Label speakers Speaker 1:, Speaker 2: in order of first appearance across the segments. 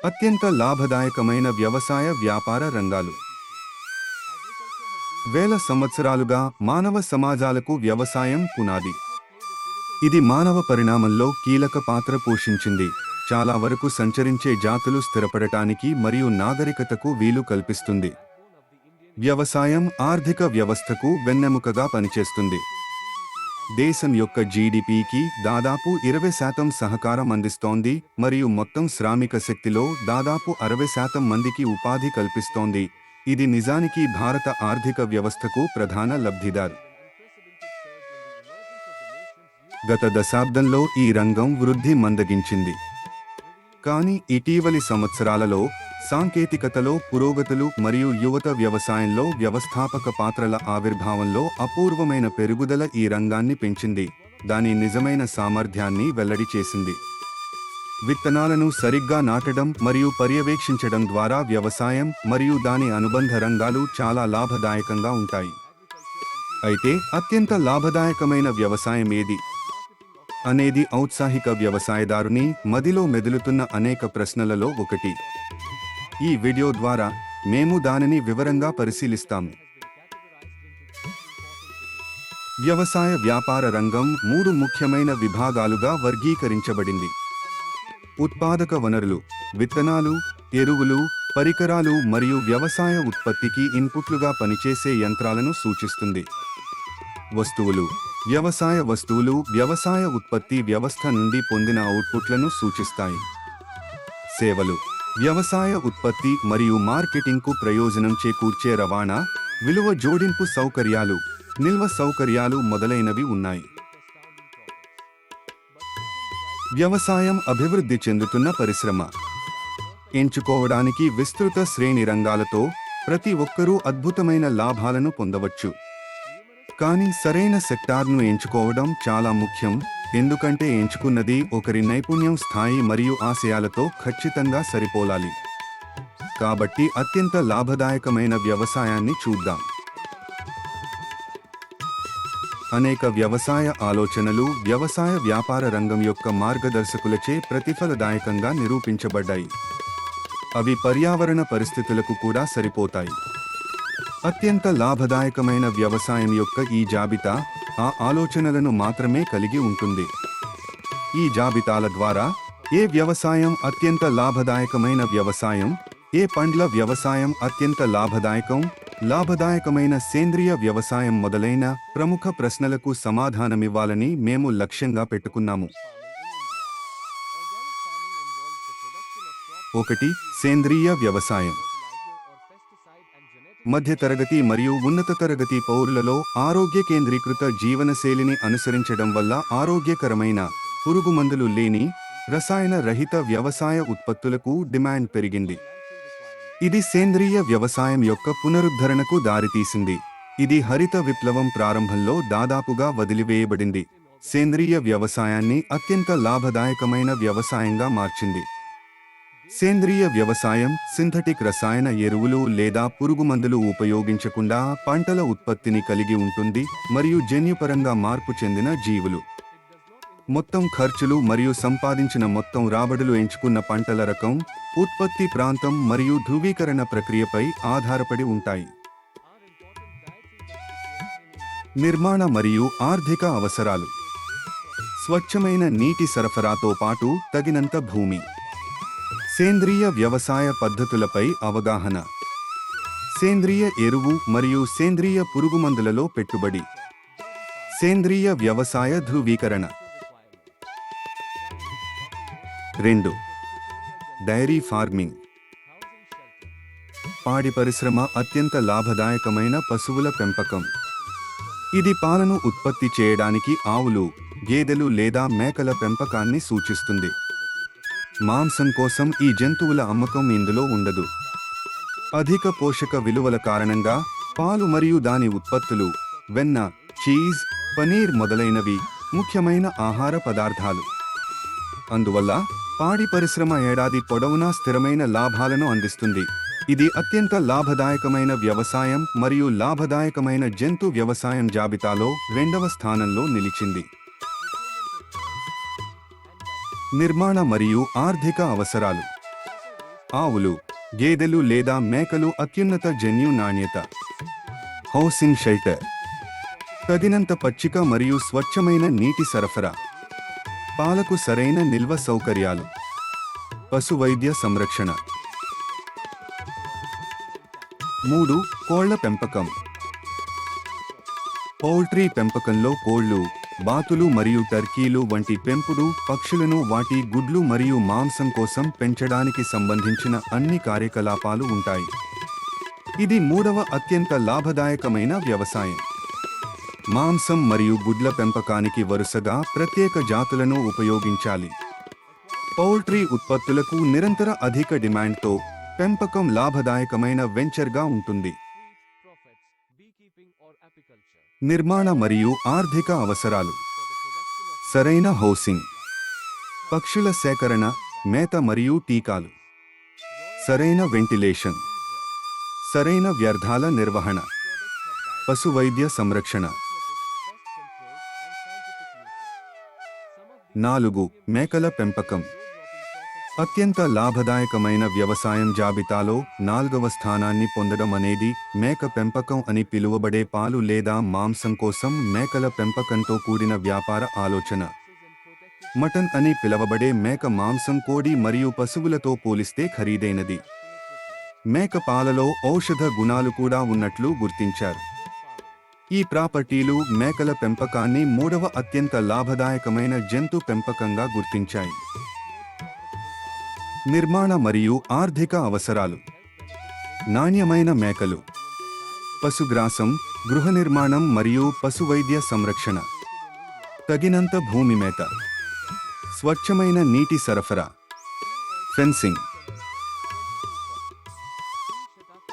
Speaker 1: అత్యంత లాభదాయకమైన వ్యవసాయ వ్యాపార రంగాలు. వేల సంవత్సరాలుగా మానవ సమాజాలకు వ్యవసాయం పునాది. ఇది మానవ పరిణామంలో కీలక పాత్ర పోషించింది. చాలా వరకు సంచరించే జాతులు స్థిరపడటానికి మరియు నాగరికతకు వీలు కల్పిస్తుంది. వ్యవసాయం ఆర్థిక వ్యవస్థకు వెన్నెముకగా పనిచేస్తుంది. దేశం యొక్క జీడిపికి దాదాపు 20% సహకారం అందిస్తోంది మరియు మొత్తం శ్రామిక శక్తిలో దాదాపు 60% మందికి ఉపాధి కల్పిస్తోంది. ఇది నిజానికి భారత ఆర్థిక వ్యవస్థకు ప్రధాన లబ్ధిదారు. గత దశాబ్దంలో ఈ రంగం వృద్ధి మందగించింది. కానీ ఇటీవలి సంవత్సరాలలో సాంకేతికతలో పురోగతులు మరియు యువత వ్యవసాయంలో వ్యవస్థాపక పాత్రల ఆవిర్భావంలో అపూర్వమైన పెరుగుదల ఈ రంగాన్ని పెంచింది, దాని నిజమైన సామర్థ్యాన్ని వెల్లడి చేసింది. విత్తనాలను సరిగ్గా నాటడం మరియు పర్యవేక్షించడం ద్వారా వ్యవసాయం మరియు దాని అనుబంధ రంగాలు చాలా లాభదాయకంగా ఉంటాయి. అయితే అత్యంత లాభదాయకమైన వ్యవసాయం ఏది అనేది ఔత్సాహిక వ్యవసాయదారుని మదిలో మెదులుతున్న అనేక ప్రశ్నలలో ఒకటి. ఈ వీడియో ద్వారా మేము దానిని వివరంగా పరిశీలిస్తాము. వ్యవసాయ వ్యాపార రంగం 3 ముఖ్యమైన విభాగాలుగా వర్గీకరించబడింది. ఉత్పాదక వనరులు, విత్తనాలు, ఎరువులు, పరికరాలు మరియు వ్యవసాయ ఉత్పత్తికి ఇన్పుట్లుగా పనిచేసే యంత్రాలను సూచిస్తుంది. వస్తువులు, వ్యవసాయ వస్తువులు వ్యవసాయ ఉత్పత్తి వ్యవస్థ నుండి పొందిన అవుట్పుట్లను సూచిస్తాయి. సేవలు, వ్యవసాయ ఉత్పత్తి మరియు మార్కెటింగ్కు ప్రయోజనం చేకూర్చే రవాణా, విలువ జోడింపు సౌకర్యాలు, నిల్వ సౌకర్యాలు మొదలైనవి ఉన్నాయి. వ్యవసాయం అభివృద్ధి చెందుతున్న పరిశ్రమ. ఎంచుకోవడానికి విస్తృత శ్రేణి రంగాలతో ప్రతి ఒక్కరూ అద్భుతమైన లాభాలను పొందవచ్చు. కానీ సరైన సెక్టార్ను ఎంచుకోవడం చాలా ముఖ్యం, ఎందుకంటే ఎంచుకున్నది ఒకరి నైపుణ్యం స్థాయి మరియు ఆశయాలతో ఖచ్చితంగా సరిపోలాలి. కాబట్టి అత్యంత లాభదాయకమైన వ్యవసాయాన్ని చూద్దాం. అనేక వ్యవసాయ ఆలోచనలు వ్యవసాయ వ్యాపార రంగం యొక్క మార్గదర్శకులచే ప్రతిఫలదాయకంగా నిరూపించబడ్డాయి. అవి పర్యావరణ పరిస్థితులకు కూడా సరిపోతాయి. అత్యంత లాభదాయకమైన వ్యవసాయం యొక్క ఈ జాబితా ఆ ఆలోచనలను మాత్రమే కలిగి ఉంటుంది. ఈ జాబితాల ద్వారా ఏ వ్యవసాయం అత్యంత లాభదాయకమైన వ్యవసాయం, ఏ పండ్ల వ్యవసాయం అత్యంత లాభదాయకమైన సేంద్రియ వ్యవసాయం మొదలైన ప్రముఖ ప్రశ్నలకు సమాధానమివ్వాలని మేము లక్ష్యంగా పెట్టుకున్నాము. 1. సేంద్రియ వ్యవసాయం. మధ్యతరగతి మరియు ఉన్నత తరగతి పౌరులలో ఆరోగ్య కేంద్రీకృత జీవనశైలిని అనుసరించడం వల్ల ఆరోగ్యకరమైన, పురుగుమందులు లేని, రసాయన రహిత వ్యవసాయ ఉత్పత్తులకు డిమాండ్ పెరిగింది. ఇది సేంద్రియ వ్యవసాయం యొక్క పునరుద్ధరణకు దారితీసింది. ఇది హరిత విప్లవం ప్రారంభంలో దాదాపుగా వదిలివేయబడింది. సేంద్రియ వ్యవసాయాన్ని అత్యంత లాభదాయకమైన వ్యవసాయంగా మార్చింది. సేంద్రియ వ్యవసాయం సింథటిక్ రసాయన ఎరువులు లేదా పురుగుమందులు ఉపయోగించకుండా పంటల ఉత్పత్తిని కలిగి ఉంటుంది మరియు జన్యుపరంగా మార్పు చెందిన జీవులు. మొత్తం ఖర్చులు మరియు సంపాదించిన మొత్తం రాబడులు ఎంచుకున్న పంటల రకం, ఉత్పత్తి ప్రాంతం మరియు ధృవీకరణ ప్రక్రియపై ఆధారపడి ఉంటాయి. నిర్మాణ మరియు ఆర్థిక అవసరాలు. స్వచ్ఛమైన నీటి సరఫరాతో పాటు తగినంత భూమి. సేంద్రియ వ్యవసాయ పద్ధతులపై అవగాహన. సేంద్రియ ఎరువు మరియు సేంద్రియ పురుగుమందులలో పెట్టుబడి. సేంద్రియ వ్యవసాయ ధృవీకరణ. 2. Dairy farming. పాడి పరిశ్రమ అత్యంత లాభదాయకమైన పశువుల పెంపకం. ఇది పాలను ఉత్పత్తి చేయడానికి ఆవులు, గేదెలు లేదా మేకల పెంపకాన్ని సూచిస్తుంది. మాంసం కోసం ఈ జంతువుల అమ్మకం ఇందులో ఉండదు. అధిక పోషక విలువల కారణంగా పాలు మరియు దాని ఉత్పత్తులు, వెన్న, చీజ్, పనీర్ మొదలైనవి ముఖ్యమైన ఆహార పదార్థాలు. అందువల్ల పాడి పరిశ్రమ ఏడాది పొడవునా స్థిరమైన లాభాలను అందిస్తుంది. ఇది అత్యంత లాభదాయకమైన వ్యవసాయం మరియు లాభదాయకమైన జంతు వ్యవసాయం జాబితాలో 2వ స్థానంలో నిలిచింది. నిర్మాణ మరియు ఆర్థిక అవసరాలు. ఆవులు, గేదెలు లేదా మేకలు అత్యున్నత జన్యు నాణ్యత. Housing shelter. తగినంత పచ్చిక మరియు స్వచ్ఛమైన నీటి సరఫరా. పాలకు సరైన నిల్వ సౌకర్యాలు. పశు వైద్య సంరక్షణ. 3. కోళ్ల పెంపకం. పౌల్ట్రీ పెంపకంలో కోళ్లు, బాతులు మరియు టర్కీలు వంటి పెంపుడు పక్షులను వాటి గుడ్లు మరియు మాంసం కోసం పెంచడానికి సంబంధించిన అన్ని కార్యకలాపాలు ఉంటాయి. ఇది 3వ అత్యంత లాభదాయకమైన వ్యవసాయం. మాంసం మరియు గుడ్ల పెంపకానికి వరుసగా ప్రత్యేక జాతులను ఉపయోగించాలి. పౌల్ట్రీ ఉత్పత్తులకు నిరంతర అధిక డిమాండ్తో పెంపకం లాభదాయకమైన వెంచర్గా ఉంటుంది. నిర్మాణ మరియు ఆర్థిక అవసరాలు. సరైన హౌసింగ్. పక్షుల సేకరణ, మేత మరియు టీకాలు. సరైన వెంటిలేషన్. సరైన వ్యర్థాల నిర్వహణ. పశు వైద్య సంరక్షణ. 4. మేకల పెంపకం. అత్యంత లాభదాయకమైన వ్యవసాయం జాబితాలో 4వ స్థానాన్ని పొందడం అనేది మేక పెంపకం అని పిలువబడే పాలు లేదా మాంసం కోసం మేకల పెంపకంతో కూడిన వ్యాపార ఆలోచన. మటన్ అని పిలవబడే మేక మాంసం కోడి మరియు పశువులతో పోలిస్తే ఖరీదైనది. మేక పాలలో ఔషధ గుణాలు కూడా ఉన్నట్లు గుర్తించారు. ఈ ప్రాపర్టీలు మేకల పెంపకాన్ని 3వ అత్యంత లాభదాయకమైన జంతు పెంపకంగా గుర్తించాయి. నిర్మాణ మరియు ఆర్థిక అవసరాలు. నాణ్యమైన మేకలు. పశుగ్రాసం, గృహ నిర్మాణం మరియు పశువైద్య సంరక్షణ. తగినంత భూమి మేత. స్వచ్ఛమైన నీటి సరఫరా. ఫెన్సింగ్.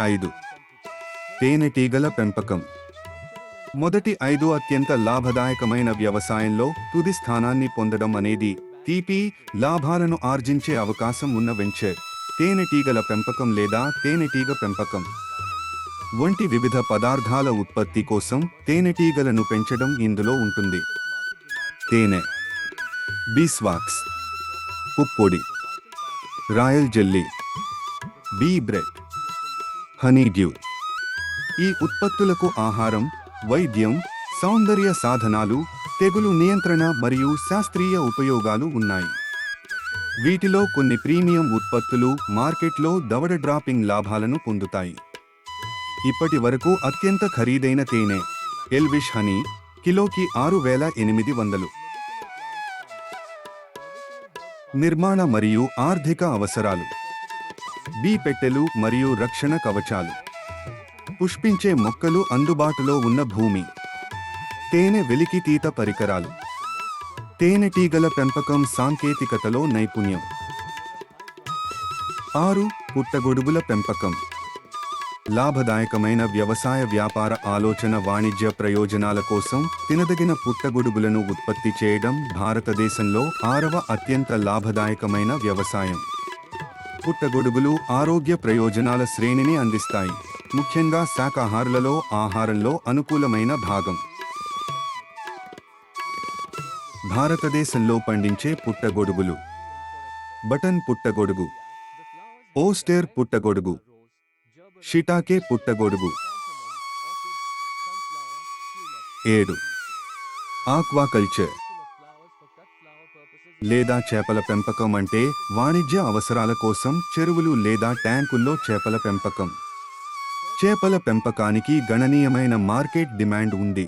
Speaker 1: 5. తేనెటీగల పెంపకం. మొదటి 5 అత్యంత లాభదాయకమైన వ్యవసాయంలో తుది స్థానాన్ని పొందడం అనేది తీపి లాభాలను ఆర్జించే అవకాశం ఉన్న వెంచర్. తేనెటీగల పెంపకం లేదా తేనెటీగ పెంపకం వంటి వివిధ పదార్థాల ఉత్పత్తి కోసం తేనెటీగలను పెంచడం ఇందులో ఉంటుంది. తేనె, బీస్వాక్స్, పుప్పొడి, royal jelly, bee bread, honeydew. ఈ ఉత్పత్తులకు ఆహారం, వైద్యం, సౌందర్య సాధనాలు, తెగులు నియంత్రణ మరియు శాస్త్రీయ ఉపయోగాలు ఉన్నాయి. వీటిలో కొన్ని ప్రీమియం ఉత్పత్తులు మార్కెట్లో దవడ డ్రాపింగ్ లాభాలను పొందుతాయి. ఇప్పటి వరకు అత్యంత ఖరీదైన తేనె ఎల్విష్ హనీ కిలోకి 6,800. నిర్మాణ మరియు ఆర్థిక అవసరాలు. బీ పెట్టెలు మరియు రక్షణ కవచాలు. పుష్పించే మొక్కలు అందుబాటులో ఉన్న భూమి. తేనె వెలికితీత పరికరాలు. తేనెటీగల పెంపకం సాంకేతికతలో నైపుణ్యం. 6. పుట్టగొడుగుల పెంపకం. లాభదాయకమైన వ్యవసాయ వ్యాపార ఆలోచన వాణిజ్య ప్రయోజనాల కోసం తినదగిన పుట్టగొడుగులను ఉత్పత్తి చేయడం భారతదేశంలో 6వ అత్యంత లాభదాయకమైన వ్యవసాయం. పుట్టగొడుగులు ఆరోగ్య ప్రయోజనాల శ్రేణిని అందిస్తాయి, ముఖ్యంగా శాకాహారులలో ఆహారంలో అనుకూలమైన భాగం. భారతదేశంలో పండించే పుట్టగొడుగులు. బటన్ పుట్టగొడుగు, ఓస్టెర్ పుట్టగొడుగు, షిటాకే పుట్టగొడుగు. 7. ఆక్వాకల్చర్ లేదా చేపల పెంపకం అంటే వాణిజ్య అవసరాల కోసం చెరువులు లేదా ట్యాంకుల్లో చేపల పెంపకం. చేపల పెంపకానికి గణనీయమైన మార్కెట్ డిమాండ్ ఉంది.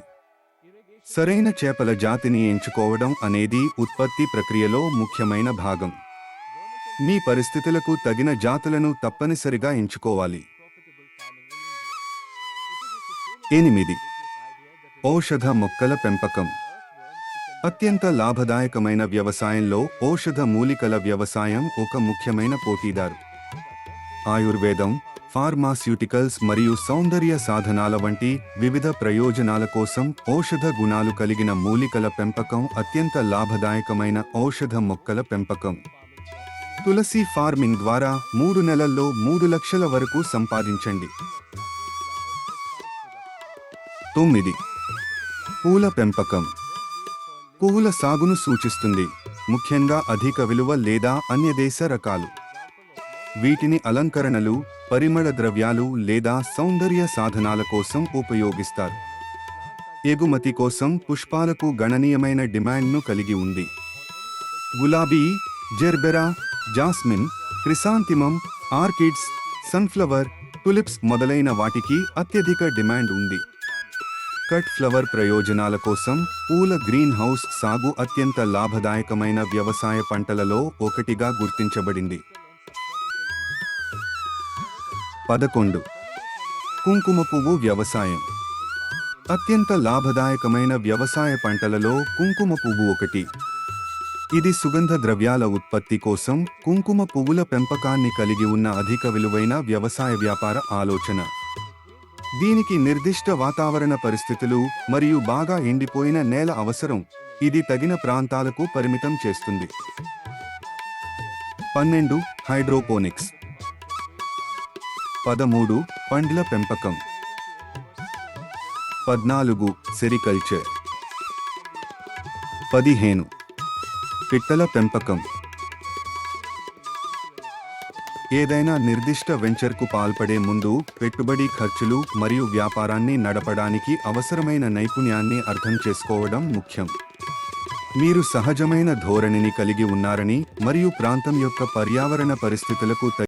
Speaker 1: సరైన చేపల జాతిని ఎంచుకోవడం అనేది ఉత్పత్తి ప్రక్రియలో ముఖ్యమైన భాగం. మీ పరిస్థితులకు తగిన జాతులను తప్పనిసరిగా ఎంచుకోవాలి. 8. ఔషధ మొక్కల పెంపకం. అత్యంత లాభదాయకమైన వ్యవసాయంలో ఔషధ మూలికల వ్యవసాయం ఒక ముఖ్యమైన పోటీదారు. ఆయుర్వేదం, ఫార్మాస్యూటికల్స్ మరియు సౌందర్య సాధనాల వంటి వివిధ ప్రయోజనాల కోసం ఔషధ గుణాలు కలిగిన మూలికల పెంపకం అత్యంత లాభదాయకమైన ఔషధ మొక్కల పెంపకం. తులసి ఫార్మింగ్ ద్వారా 3 నెలల్లో 3 లక్షల వరకు సంపాదించండి. 9. పూల పెంపకం. పువ్వుల సాగును సూచిస్తుంది ముఖ్యంగా అధిక విలువ లేదా అన్యదేశ రకాలు. వీటిని అలంకరణలు, పరిమళ ద్రవ్యాలు లేదా సౌందర్య సాధనాల కోసం ఉపయోగిస్తారు. ఎగుమతి కోసం పుష్పాలకు గణనీయమైన డిమాండ్ను కలిగి ఉంది. గులాబీ, gerbera, jasmine, క్రిసాంతిమం, orchids, sunflower, tulips మొదలైన వాటికి అత్యధిక డిమాండ్ ఉంది. కట్ ఫ్లవర్ ప్రయోజనాల కోసం పూల గ్రీన్ హౌస్ సాగు అత్యంత లాభదాయకమైన వ్యవసాయ పంటలలో ఒకటిగా గుర్తించబడింది. 11. కుంకుమ పువ్వు వ్యవసాయం. అత్యంత లాభదాయకమైన వ్యవసాయ పంటలలో కుంకుమ పువ్వు ఒకటి. ఇది సుగంధ ద్రవ్యాల ఉత్పత్తి కోసం కుంకుమ పువ్వుల పెంపకాన్ని కలిగి ఉన్న అధిక విలువైన వ్యవసాయ వ్యాపార ఆలోచన. దీనికి నిర్దిష్ట వాతావరణ పరిస్థితులు మరియు బాగా ఎండిపోయిన నేల అవసరం. ఇది తగిన ప్రాంతాలకు పరిమితం చేస్తుంది. 12. హైడ్రోపోనిక్స్. 13. పండ్ల పెంపకం. 14. సెరికల్చర్. 15. పిట్టల పెంపకం. ఏదైనా నిర్దిష్ట వెంచర్కు పాల్పడే ముందు పెట్టుబడి ఖర్చులు మరియు వ్యాపారాన్ని నడపడానికి అవసరమైన నైపుణ్యాన్ని అర్థం చేసుకోవడం ముఖ్యం. మీరు సహజమైన ధోరణిని కలిగి ఉన్నారని మరియు ప్రాంతం యొక్క పర్యావరణ పరిస్థితులకు